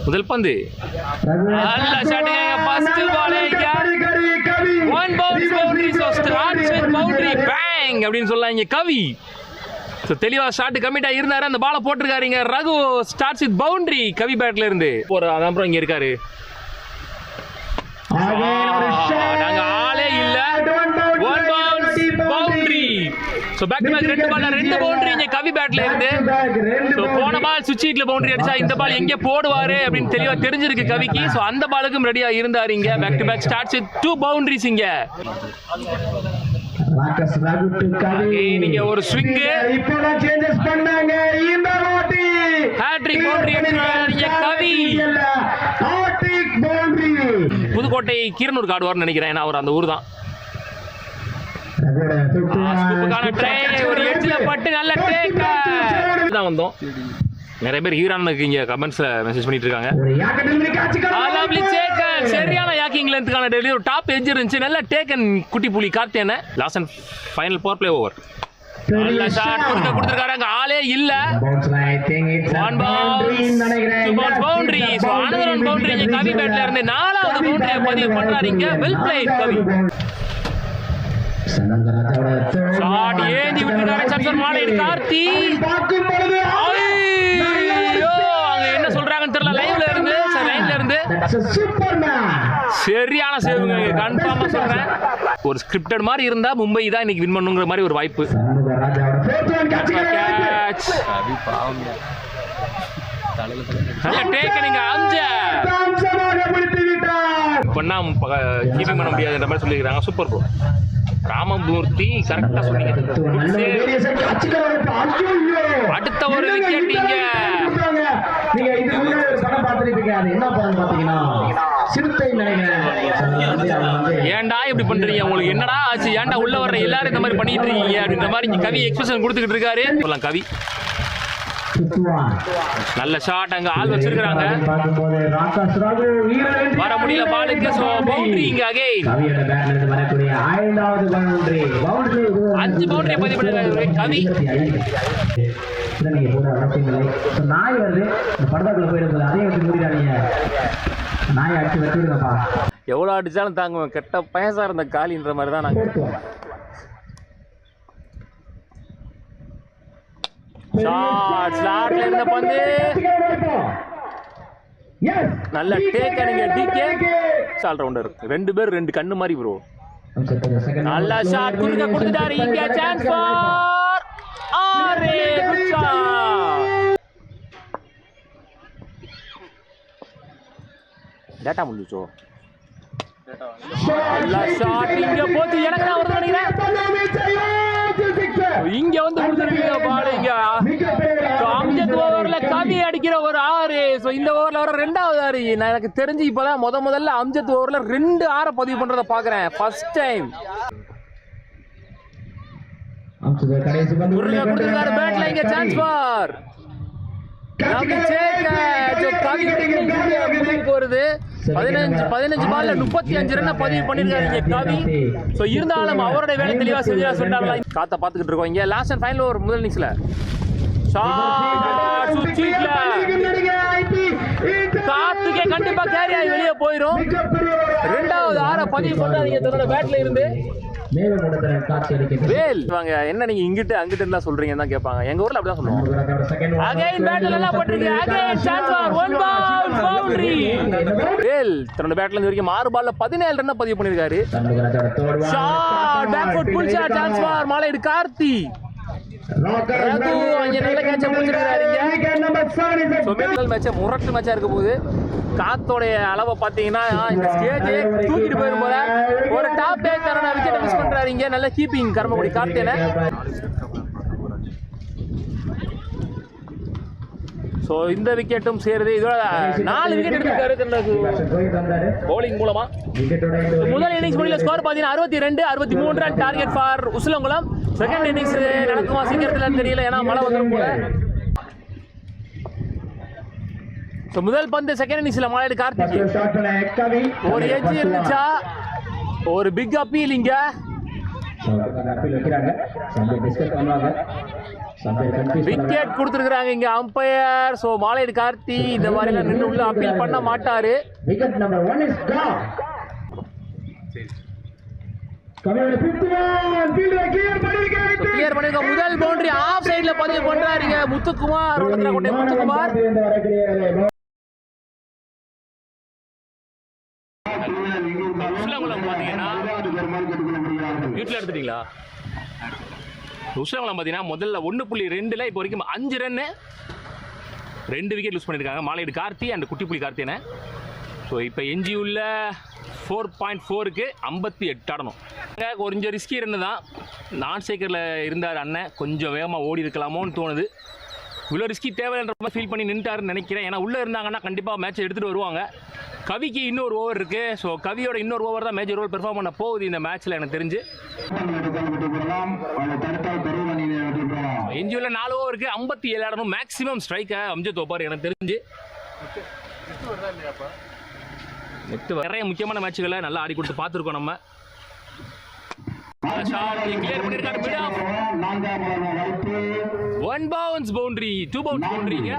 முதல் பந்து நல்ல ஷாட்டுங்க. ஃபர்ஸ்ட் பாலேங்க 1 bounce boundary. So starts with boundary bang அப்படின்னு சொல்லலாம் கவி. ஸோ தெளிவாக ஷாட் கமிட் இருந்தாரு, அந்த பாலை போட்டிருக்காருங்க ரகு. ஸ்டார்ட்ஸ் வித் பவுண்டரி கவி பேட்ல இருந்து அப்புறம் இங்க இருக்காரு. நாங்க ஆளே இல்ல. 1 bounce boundary. So back to back 2 பால்ல 2 பவுண்டரி இங்க கவி பேட்ல இருந்து. ஸோ போன பால் சுவிட்ச் ஹீட்ல பவுண்டரி அடிச்சா இந்த பால் எங்க போடுவாரு அப்படின்னு தெளிவா தெரிஞ்சிருக்கு கவிக்கு. ஸோ அந்த பாலுக்கும் ரெடியா இருந்தாரு இங்க. Back to back starts with 2 boundaries இங்க. நீங்க ஒரு ஸ்விங் இப்போ சேஞ்சஸ் பண்ணாங்க. இந்த வாட்டி ஹேட்ரிக் பவுண்டரி அடிச்சாங்க கவி. Hat trick boundary. புதுக்கோட்டை கீரனூர் ஆடுவார்னு நினைக்கிறேன். ஏன்னா அவர் அந்த ஊர் தான். ஒரு எட்ஜ்ல பட்டு நல்ல டேக் தான் வந்தோம். நிறைய பேர் ஈரானுக்கு இங்க கமெண்ட்ஸ்ல மெசேஜ் பண்ணிட்டு இருக்காங்க. சரியான யாக்கிங் லென்த்கான டெலிவரி. ஒரு டாப் எட்ஜ் இருந்துச்சு. நல்ல டேக்கன் குட்டி புலி Karthiyan. Last and final power play over. நல்ல ஷாட் கொடுத்திருக்காரு. அங்க ஆளே இல்ல. 1 bounce boundary. So another one boundary இங்க கவி பேட்ல இருந்து 4வது பவுண்டரியை பதிவு பண்றாரு இங்க. வெல் பிளேட் கவி. ஷாட் ஏந்தி விட்டுருக்காரு சான்சர் மாலையிடு கார்த்தி. ஐயோ அங்க என்ன சொல்றாங்கன்னு தெரியல. லைவ்ல இருந்து லைன்ல இருந்து சரியான சேவுங்க. கன்ஃபார்மா சொல்றேன். ஒரு ஸ்கிரிப்டட் மாதிரி இருந்தா மும்பை தான் இன்னைக்கு வின் பண்ணுங்கிற மாதிரி ஒரு வாய்ப்பு. நல்ல டேக் நீங்க பண்ணா கீப்பிங் பண்ண முடியாதுன்ற மாதிரி சொல்லிக்கிறாங்க. சூப்பர் ப்ரோ ராமமூர்த்தி கரெக்டா சொன்னீங்க. அடுத்த ஒரு விக்கெட் இங்க. நீங்க இது முன்னாடி ஒரு படம் பார்த்திருப்பீங்க. அது என்ன படம் பாத்தீங்கன்னா சிறுத்தை நினைக்கிறேன். ஏன்டா இப்படி பண்றீங்க? உங்களுக்கு என்னடா ஆச்சு? ஏன்டா உள்ள வர்ற எல்லாரும் இந்த மாதிரி பண்ணிட்டு இருக்கீங்க அப்படின்ற மாதிரி கவி எக்ஸ்பிரஷன் கொடுத்துக்கிட்டு இருக்காரு. சொல்லலாம் கவி. நல்ல ஷாட். அங்க ஆள் வச்சிருக்காங்க. வர முடியல பாலுக்கு. சோ பவுண்டரி இங்க அகைன். 5 பவுண்டரி பதிவு பண்ணிருக்காரு கவி. நீங்க போற அவசியம் இல்லை. நாய் வருது இந்த படத்துக்குள்ள போயிடுது. அதே வந்து மூடிடாதீங்க. நாய் அடிச்சு வச்சிருங்கப்பா. எவ்வளவு அடிச்சாலும் தாங்குவேன். கெட்ட பயசா இருந்த காலின்ற மாதிரி தான் நாங்க. ஸ்லாட்ல இருந்த பந்து நல்ல டேக் அடிங்க டிகே. ஆல் ரவுண்டர் 2 பேர் 2 கண்ணு மாதிரி ப்ரோ. நல்ல ஷாட் கொடுத்துட்டாரு இங்க. சான்ஸ் ஃபார் ஆரே குச்சா. டேட்டா முடிச்சோ. நல்ல ஷாட் இங்க போச்சு. எனக்கு தான் வருது நினைக்கிறேன். இங்க வந்து கொடுத்துருக்கீங்க பால் இங்க. அம்ஜத் ஓவர்ல கவி அடிக்கிற ஒரு 6. சோ இந்த ஓவர்ல வர 2வது 6. எனக்கு தெரிஞ்சு இப்பதான் முதல்ல அம்ஜத் ஓவர்ல 2 6 பதிவு பண்றத பாக்குறேன். First time. கொடுத்திருக்காரு பேட்ல இங்க. சான்ஸ் ஃபார் வருது. 15 பால்ல 35 ரன் பதிவு பண்ணிருக்காரு கவி. சோ இருந்தாலும் அவரோட வேலை தெளிவா செஞ்சா சொல்லிட்டாங்களா. காத்த பாத்துக்கிட்டு இருக்கோம் இங்க. லாஸ்ட் அண்ட் ஃபைனல் ஓவர் முதல் இன்னிங்ஸ்ல ஷாட் சுவிட்ச்ல காத்துக்கே கண்டிப்பா கேரி ஆகி வெளியே போயிடும். 2வது 6 பதிவு பண்றாங்க தன்னோட பேட்ல இருந்து. என்ன நீங்க இங்கிட்டு அங்கிட்டு இருந்தா சொல்றீங்க தான் கேட்பாங்க. எங்க ஊர்ல அப்படிதான் சொல்லுவாங்க. அகைன் பேட்ல நல்லா போட்டுருக்கு. Again chance for 1 bounce boundary. வேல் தன்னோட பேட்ல இருந்து வரைக்கும் 6 பால்ல 17 ரன் பதிவு பண்ணிருக்காரு. Shot back foot pull shot. Chance for மாலையிடு கார்த்தி. ரகு அங்க நல்ல கேட்ச முடிச்சிருக்காரு. மேட்ச் முரட்டு மேட்சா இருக்க போகுது. காத்தோடைய அளவை பாத்தீங்கன்னா இந்த ஸ்டேஜ் தூக்கிட்டு போயிரும் போல. ஒரு டாப் பேக் தரன விக்கெட் மிஸ் பண்றாரு இங்க. நல்ல கீப்பிங் கர்மகுடி கார்த்தியன. சோ இந்த விக்கெட்டும் சேருது. இதோட 4 விக்கெட் எடுத்திருக்காரு பவுலிங் மூலமா. முதல் இன்னிங்ஸ் முடியல ஸ்கோர் பாத்தீங்கன்னா 62-63 run target for Usilankulam. Second innings நடக்குமா சீக்கிரத்துல தெரியல. ஏன்னா மழை வந்துடும் போல. முதல் பந்து செகண்ட் இன்னிங்ஸ்ல மாலையிடு கார்த்திக். ஒரு எட்ஜ் இருந்துச்சா ஒரு பிக் அப்பீல் இங்க. விக்கெட் கொடுத்துருக்காங்க இங்க அம்பையர். ஸோ மாலையீடு கார்த்தி இந்த மாதிரி எல்லாம் நின்று உள்ள அப்பீல் பண்ண மாட்டாரு. Wicket number 1 is gone. Clear பண்ணிருக்க முதல் பவுண்டரி ஆஃப் சைடுல பதிவு பண்றாருங்க முத்துக்குமார். முத்துக்குமார் வீட்டில் எடுத்துட்டீங்களா? உஷ்ணவளம் பார்த்தீங்கன்னா முதல்ல 1.2 இப்போ வரைக்கும் 5 ரன்னு 2 விக்கெட் லூஸ் பண்ணியிருக்காங்க மாலையீடு கார்த்தி அண்ட் குட்டிப்புலி கார்த்தியனை. ஸோ இப்போ எஞ்சியுள்ள 4.4க்கு 58 ஆடணும். கொஞ்சம் ரிஸ்கி ரன்னு தான். நான் சேக்கரில் இருந்தார் அண்ணன், கொஞ்சம் வேகமாக ஓடி இருக்கலாமோன்னு தோணுது. இவ்வளோ ரிஸ்கி தேவைன்ற மாதிரி ஃபீல் பண்ணி நின்றுட்டாருன்னு நினைக்கிறேன். ஏன்னா உள்ளே இருந்தாங்கன்னா கண்டிப்பாக மேட்சை எடுத்துகிட்டு வருவாங்க. கவிக்கு இன்னொரு ஓவர் இருக்குது. ஸோ கவியோட இன்னொரு ஓவர் தான் மேஜர் ரோல் பெர்ஃபார்ம் பண்ண போகுது இந்த மேட்ச்சில் எனக்கு தெரிஞ்சு. எஞ்சியுள்ள 4 ஓவருக்கு 57 ஆடணும். மேக்ஸிமம் ஸ்ட்ரைக்கை அம்ஜத் வைப்பார் எனக்கு தெரிஞ்சு. நிறைய முக்கியமான மேட்சுகளை நல்லா ஆடி கொடுத்து பார்த்துருக்கோம் நம்ம. கிளியர் பண்ணிருக்காரு. 1 bounce பவுண்டரி 2 bounce பவுண்டரிங்க.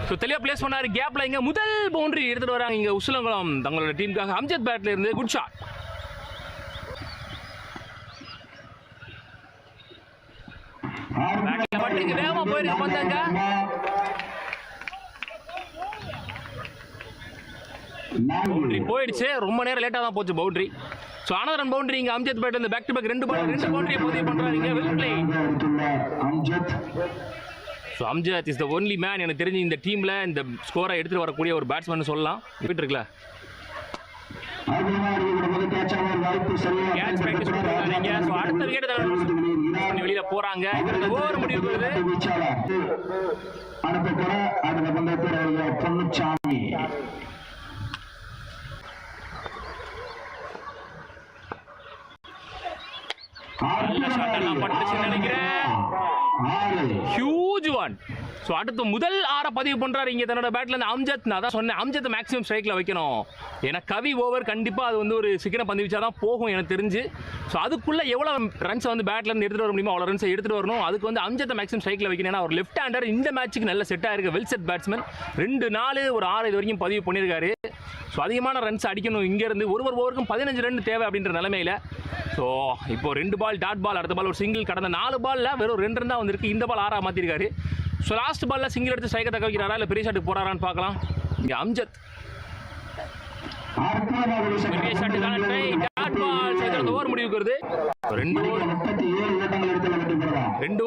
ஸோ தெளிவாக பிளேஸ் பண்ணாரு கேப்ல. இங்க முதல் பவுண்டரி எடுத்துட்டு வராங்க இங்க உசிலங்குளம் தங்களோட டீமுக்காக. அம்ஜத் பேட்ல இருந்து குட் ஷாட். வேகமா போயிருக்கு வந்தாங்க. பவுண்டரி போயிடுச்சு. ரொம்ப நேரம் லேட்டாக தான் போச்சு பவுண்டரி. ஸோ அனதர் பவுண்டரி இங்கே அம்ஜத் பேட் இந்த பேக் டு பேக் 2 பவுண்டரியை பதிவு பண்ணுறாங்க. Well play. So Amjad is the only man எனக்கு தெரிஞ்சு இந்த டீமில் இந்த ஸ்கோரை எடுத்துகிட்டு வரக்கூடிய ஒரு பேட்ஸ்மேன் சொல்லலாம். போயிட்டு இருக்குல்ல கேட்ச் ப்ராக்டிஸ் பண்ணுறாங்க. ஸோ அடுத்த விக்கெட் வெளியில போறாங்க. ஓவர் முடிவு பொன்னுச்சாமி. Huge one. ஸோ அடுத்து முதல் 6 பதிவு பண்றாரு இங்கே தன்னோட பேட்ல இருந்து அம்ஜத். நான் தான் சொன்னேன் அம்ஜத் மேக்ஸிமம் ஸ்ட்ரைக்ல வைக்கணும். ஏன்னா கவி ஓவர் கண்டிப்பா அது வந்து ஒரு சிக்கன பந்து வச்சா தான் போகும் எனக்கு தெரிஞ்சு. ஸோ அதுக்குள்ள எவ்வளவு ரன்ஸ் வந்து பேட்ல இருந்து எடுத்துட்டு வர முடியுமோ அவ்வளோ ரன்ஸ் எடுத்துட்டு வரணும். அதுக்கு வந்து அம்ஜத்தை மேக்ஸிமம் ஸ்ட்ரைக்ல வைக்கணும். ஏன்னா ஒரு லெஃப்ட் ஹேண்டர் இந்த மேட்சுக்கு நல்ல செட் ஆயிருக்கு. Well set batsman. 2 4 ஒரு 6 இது வரைக்கும் பதிவு பண்ணியிருக்காரு. ஸோ அதிகமான ரன்ஸ் அடிக்கணும் இங்கேருந்து. ஒரு ஓவருக்கும் 15 ரன் தேவை அப்படின்ற நிலைமையில. ஸோ இப்போ 2 பால் டாட் பால், அடுத்த பால் ஒரு சிங்கிள். கடந்த 4 பால்ல வெறும் 2 ரன் தான் வந்திருக்கு. இந்த பால் 6 மாற்றிருக்காரு. ஸோ லாஸ்ட் பாலில் சிங்கிள் எடுத்து ஸ்ட்ரைக்கை தக்க வைக்கிறாரா இல்லை பெரிய ஷாட்டுக்கு போறாரான்னு பார்க்கலாம். இங்கே அம்ஜத் பெரிய ஷாட்டுக்கான ட்ரை டாட் பால் ஓவர் முடிவுக்கு வருது. 2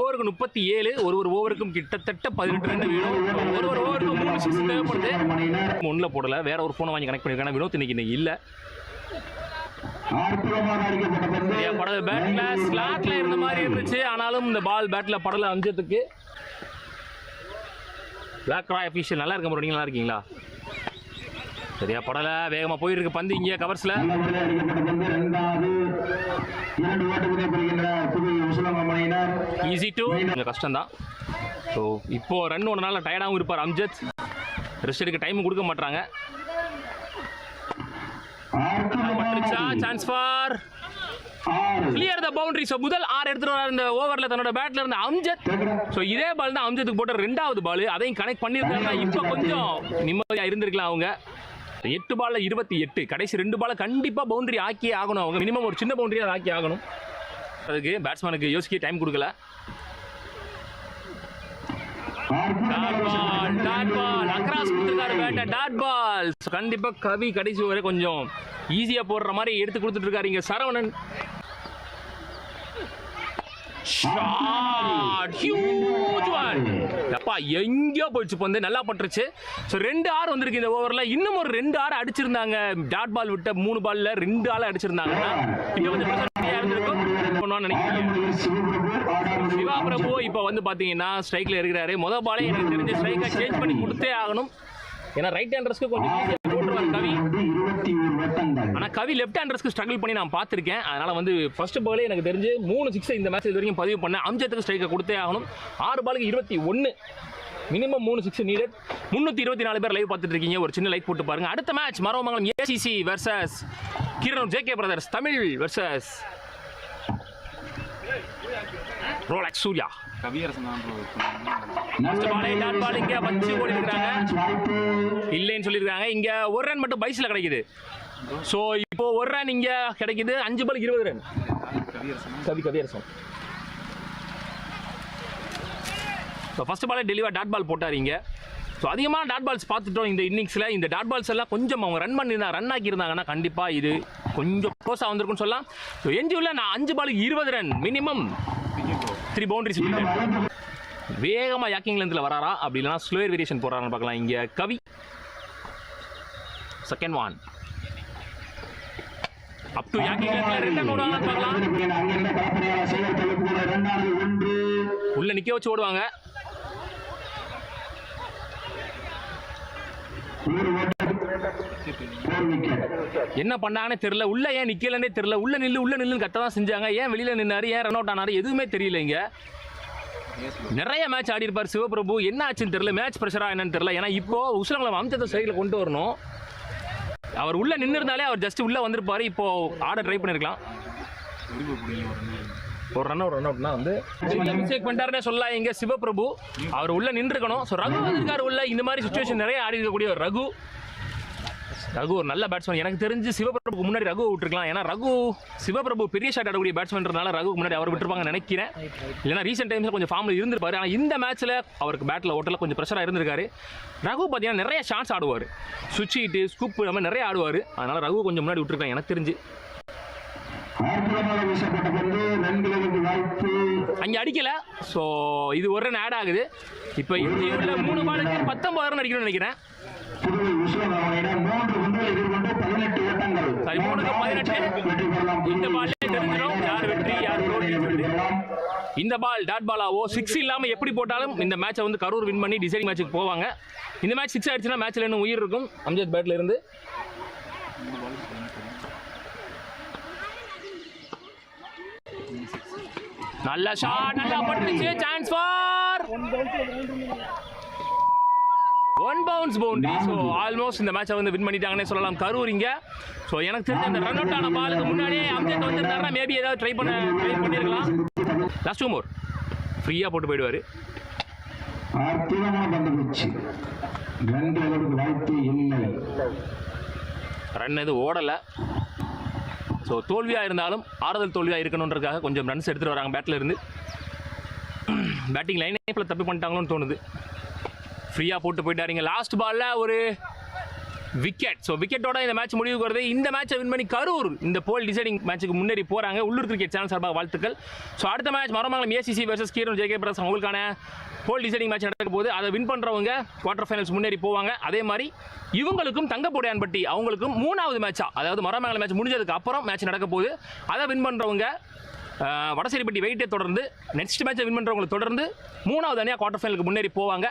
ஓவருக்கு 37. ஒரு ஓவருக்கும் கிட்டத்தட்ட 18 ரன் வேணும். ஒரு ஓவருக்கு 3 6 தேவைப்படுது. 1ல போடல, வேற ஒரு ஃபோனை வாங்கி கனெக்ட் பண்ணிருக்காங்க. வினோத் இன்னைக்கு இல்லை. பேட்ல ஸ்லாட்ல இருந்த மாதிரி இருந்துச்சு. ஆனாலும் இந்த பால் பேட்ல படல அம்ஜத்துக்கு. பிளாக் ராய் அஃபீஷியல் நல்லா இருக்க முடியும். நல்லா இருக்கீங்களா? சரியா படல. வேகமா போயிருக்கு பந்து இங்கே கவர்ஸ்ல. Easy two. கொஞ்சம் கஷ்டம் தான். ஸோ இப்போ ரன் ஒன்றனால டயர்டாகவும் இருப்பார் அம்ஜத். ரெஸ்ட் எடுக்க டைம் கொடுக்க மாட்டாங்க. Chance for clear the boundary. So முதல் 6 எடுத்துட்டு வர இந்த ஓவரில் தன்னோட பேட்ல இருந்த அம்ஜத். ஸோ இதே பால் தான் அம்ஜத்துக்கு போட்ட 2வது பால். அதையும் கனெக்ட் பண்ணியிருக்காங்க. இப்போ கொஞ்சம் நிம்மதியாக இருந்திருக்கலாம் அவங்க. 8 பால்ல 28. கடைசி 2 பாலை கண்டிப்பாக பவுண்டரி ஆக்கியே ஆகணும். அவங்க மினிமம் ஒரு சின்ன பவுண்டரி அதை ஆக்கி ஆகணும். அதுக்கு பேட்ஸ்மேனுக்கு யோசிக்க டைம் கொடுக்கல. கண்டிப்பா கவி கடைசி வரை கொஞ்சம் ஈஸியா போடுற மாதிரி எடுத்து கொடுத்துட்டு இருக்காரு இங்க சரவணன். எங்கயோ போயிடுச்சு பந்து. நல்லா பட்டுருச்சு. ஸோ 2 6 வந்திருக்கு இந்த ஓவரில். இன்னும் ஒரு 2 6 அடிச்சிருந்தாங்க. டாட் பால் விட்ட 3 பால்ல 2 6 அடிச்சிருந்தாங்க. இன்னும் கொஞ்சம் இருந்திருக்கும் நினைக்கிறேன். சிவா பிரபு இப்போ வந்து பார்த்தீங்கன்னா ஸ்ட்ரைக்கில் இருக்கிறாரு. முதல் பாலே எனக்கு தெரிஞ்ச ஸ்ட்ரைக்கை சேஞ்ச் பண்ணி கொடுத்தே ஆகணும். ஏன்னா ரைட் ஹேண்டர்ஸ்க்கு கொஞ்சம் ஈஸியாக போட்டுருவார் கவி. ஆனால் கவி லெஃப்ட் ஹேண்டர்ஸ்க்கு ஸ்ட்ரகிள் பண்ணி நான் பார்த்துருக்கேன். அதனால் வந்து ஃபர்ஸ்ட் பாலே எனக்கு தெரிஞ்சு 3 6 இந்த மேட்ச் இது வரைக்கும் பதிவு பண்ணேன். அம்ஜத்துக்கு ஸ்ட்ரைக்கை கொடுத்தே ஆகணும். 6 பாலுக்கு 21. Minimum 3 6 needed. 324 பேர் லைவ் பார்த்துட்டு இருக்கீங்க. ஒரு சின்ன லைக் போட்டு பாருங்க. அடுத்த match Maravamangalam ACC versus Kiran JK brothers Tamil versus Rolex Surya Kaviyarasan தான் ப்ரோ ஃபர்ஸ்ட் பாலே டாட் பால் இங்கே வச்சு ஓடி இருக்காங்க, இல்லைன்னு சொல்லியிருக்காங்க. இங்கே ஒரு ரன் மட்டும் பைஸில் கிடைக்குது. ஸோ இப்போ ஒரு ரன் இங்கே கிடைக்குது. 5 பால் 20 ரன். கவியரசன் ஸோ ஃபர்ஸ்ட் பாலே டெலிவர் டாட் பால் போட்டார் இங்கே. ஸோ அதிகமாக டாட் பால்ஸ் பார்த்துட்டோம் இந்த இன்னிங்ஸில். இந்த டாட் பால்ஸ் எல்லாம் கொஞ்சம் அவங்க ரன் ஆக்கியிருந்தாங்கன்னா கண்டிப்பாக இது கொஞ்சம் க்ளோஸாக வந்திருக்குன்னு சொல்லலாம். ஸோ என்ஜியூவில் நான் 5 பாலுக்கு 20 ரன் மினிமம் 3 பவுண்டரிஸ் விட்டேன். வேகமாக யாக்கிங் லென்த்தில் வராரா அப்படி இல்லைனா ஸ்லோயர் வேரியேஷன் போடுறாருன்னு பார்க்கலாம். இங்கே Kavi second one up to யாக்கிங் லென்த்தில் ரிட்டர்ன் ஓடுவாங்கன்னு பார்க்கலாம். உள்ள நிற்க வச்சு ஓடுவாங்க. என்ன பண்ணாங்கன்னு தெரியல. உள்ள ஏன் நிக்கலன்னே தெரியல. உள்ள நில்லுன்னு கத்த தான் செஞ்சாங்க. ஏன் வெளியில நின்னாரு, ஏன் ரன் அவுட் ஆனாரு எதுவுமே தெரியல. இங்க நிறைய மேட்ச் ஆடி இருப்பார் சிவபிரபு. என்ன ஆச்சுன்னு தெரியல, மேட்ச் பிரஷரா என்னன்னு தெரியல. ஏன்னா இப்போ உஸ்லங்களம் அம்சத்தை சைடில் கொண்டு வரணும். அவர் உள்ள நின்று இருந்தாலே அவர் ஜஸ்ட் உள்ள வந்திருப்பாரு. இப்போ ஆட ட்ரை பண்ணிருக்கலாம். ஒரு ரன் அவுட்னா வந்து மிஸ்டேக் பண்ணிட்டாருன்னே சொல்லலாம். இங்க சிவபிரபு அவர் உள்ள நின்றுக்கணும். ஸோ ரகு வந்திருக்காரு உள்ள. இந்த மாதிரி சுச்சுவேஷன் நிறைய ஆடி இருக்கக்கூடிய ஒரு ரகு ஒரு நல்ல பேட்ஸ்மேன். எனக்கு தெரிஞ்சு சிவபிரபுக்கு முன்னாடி ரகு விட்டுருக்கலாம். ஏன்னா சிவபிரபு பெரிய ஷாட் ஆடக்கூடிய பேட்ஸ்மேன்றனால ரகுக்கு முன்னாடி அவர் விட்டுருப்பாங்கன்னு நினைக்கிறேன். இல்லைனா ரீசெண்ட் டைம்ஸில் கொஞ்சம் ஃபார்மில் இருந்திருப்பாரு. ஆனால் இந்த மேட்ச்சில் அவருக்கு பேட்டில் ஓட்டல கொஞ்சம் ப்ரெஷராக இருந்திருக்காரு. ரகு பார்த்தீங்கன்னா நிறைய ஷாட்ஸ் ஆடுவார். சுவிட்ச் ஹிட்டு ஸ்கூப் நம்ம நிறைய ஆடுவார். அதனால் ரகு கொஞ்சம் முன்னாடி விட்டுருக்காங்க எனக்கு தெரிஞ்சு. அங்கே அடிக்கல. ஸோ இது ஒரு ரன் ஆட் ஆகுது. இப்போ இந்தியாவில் 3 பாலுக்கு 19 ரன் அடிக்கணும்னு நினைக்கிறேன். சரி 3க்கு 18. இந்த பால்லே தெரிஞ்சிடும் யார் வெற்றி யார் தோல்வி. இந்த பால் டாட் பாலாவோ 6 இல்லாமல் எப்படி போட்டாலும் இந்த மேட்சை வந்து கரூர் வின் பண்ணி டிசைடிங் மேட்சுக்கு போவாங்க. இந்த மேட்ச் 6 ஆயிடுச்சுன்னா மேட்ச்சில் இன்னும் உயிர் இருக்கும் அம்ஜத் பேட்டில் இருந்து. நல்ல ஷாட், நல்லா பட்டுச்சு. Chance for 1 bounce boundary. So almost இந்த மேட்சை வந்து வின் பண்ணிட்டாங்கன்னே சொல்லலாம் கரூர் இங்கே. ஸோ எனக்கு தெரிஞ்ச இந்த ரன் அவுட் ஆன பாலுக்கு முன்னாடியே அம்ஜத் வந்திருந்தாருன்னா மேபி ஏதாவது ட்ரை பண்ணியிருக்கலாம். லாஸ்ட் 2 more ஃப்ரீயாக போட்டு போயிடுவார். ரன் எதுவும் ஓடலை. ஸோ தோல்வியாக இருந்தாலும் ஆறுதல் தோல்வியாக இருக்கணுன்றதுக்காக கொஞ்சம் ரன்ஸ் எடுத்துகிட்டு வராங்க பேட்டில் இருந்து. பேட்டிங் லைனேப்பில் தப்பு பண்ணிட்டாங்களோன்னு தோணுது. ஃப்ரீயாக போட்டு போயிட்டாருங்க. லாஸ்ட் பாலில் ஒரு விக்கெட். ஸோ விக்கெட்டோட இந்த மேட்ச் முடிவுக்கு வருது. இந்த மேட்சை வின் பண்ணி கரூர் இந்த போல் டிசைடிங் மேட்சுக்கு முன்னேறி போகிறாங்க. உள்ளூர் கிரிக்கெட் சேனல் சார்பாக வாழ்த்துக்கள். ஸோ அடுத்த match Maramangalam ACC versus Keeran JK பிரஸ் அவங்களுக்கான போல் டிசைடிங் மேட்ச் நடக்க போது. அதை வின் பண்ணுறவங்க குவார்டர் ஃபைனல்ஸ் முன்னேறி போவாங்க. அதே மாதிரி இவங்களுக்கும் தங்கப்போடையான்பட்டி அவங்களுக்கும் 3வது மேட்சா, அதாவது மரமங்கலம் மேட்ச் முடிஞ்சதுக்கு அப்புறம் மேட்ச் நடக்க போகுது. அதை வின் பண்ணுறவங்க வடசேரிப்பட்டி வெயிட்டை தொடர்ந்து நெக்ஸ்ட் மேட்சை வின் பண்ணுறவங்களை தொடர்ந்து 3வது அணியாக குவார்டர் ஃபைனலுக்கு முன்னேறி போவாங்க.